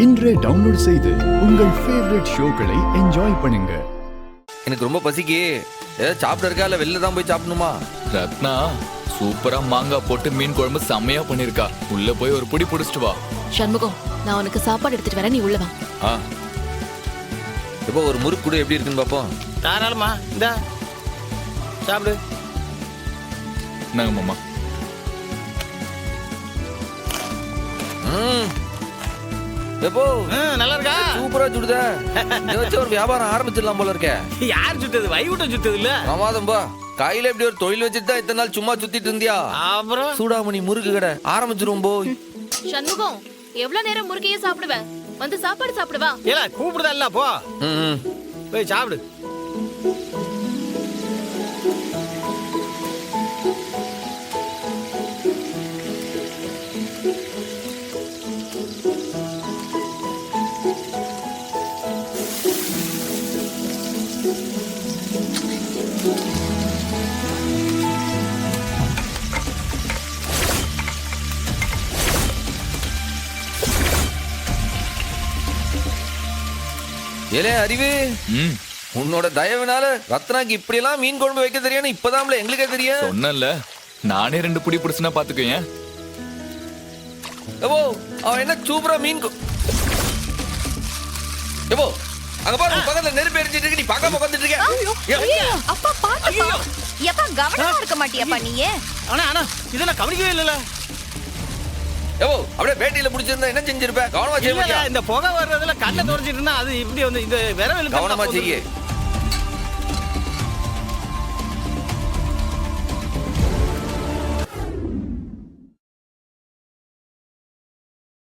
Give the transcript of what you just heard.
இன்றே டவுன்லோட் செய்து உங்கள் ஃபேவரட் ஷோக்களை என்ஜாய் பண்ணுங்க. எனக்கு ரொம்ப பசிக்கு. ஏதாவது சாப்பிட இருக்கா இல்ல வெளில தான் போய் சாப்பிடணுமா? ரத்னா சூப்பரா மாங்காய் போட்டு மீன் குழம்பு செம்மையா பண்ணிருக்கா. உள்ள போய் ஒரு புடி புடிச்சிட்டு வா. சண்முகம், நான் உனக்கு சாப்பாடு எடுத்துட்டு வரேன், நீ உள்ள வா. இப்போ ஒரு முறுக்கு கூட எப்படி இருக்குன்னு பாப்போம். தாராளமா இந்த சாப்பிடு. நாங்க மாமா. எப்போ நல்லா இருக்கா? சூப்பரா சுடுதா. இத வச்சு ஒரு வியாபாரம் ஆரம்பிச்சிடலாம் போல இருக்கே. யார் சுட்டது? வைகுண்டம் சுட்டது இல்ல? பிரமாதம்பா. கையில எப்படி ஒரு தொழில் வச்சுட்டு தான் இத்தனை நாள் சும்மா சுத்திட்டு இருந்தியா? அப்புறம் சூடாமணி முறுக்கு கடை ஆரம்பிச்சிரும் போய். சண்முகம், எவ்வளவு நேரம் முறுக்கையே சாப்பிடுவ? வந்து சாப்பாடு சாப்பிடுவா. ஏல கூப்பிடுதா இல்ல? போ போய் சாப்பிடு. ஏலே அறிவு, உன்னோட தயவுனால ரத்னாக்கு இப்படி எல்லாம் மீன் குழம்பு வைக்க தெரியும் இப்பதான்ல எங்களுக்கே தெரியும். சொன்னல நானே 2 புடி புடிச்சுனா பாத்துக்கோங்க. எப்போ அவன் என்ன சூப்பரா மீன் எப்போ அங்க பாரு, பக்கத்துல நெருப்பு எரிஞ்சிட்டு இருக்கு, நீ பார்க்காம உட்கார்ந்துட்டு இருக்க. அப்பா பாத்துப்பா. எப்பா கவனமா இருக்க மாட்டியாப்பா நீயே? ஆனா இதெல்லாம் கவனிக்கவே இல்லல. எப்போ அப்படியே பேட்டியில புடிச்சிருந்தா என்ன செஞ்சிருப்ப? கவனமா செய்ய. இந்த புகை வர்றதுல கண்ணை தொடச்சிட்டு இருந்தா அது இப்படி வந்து இந்த விரவல் கவனமா செய்ய.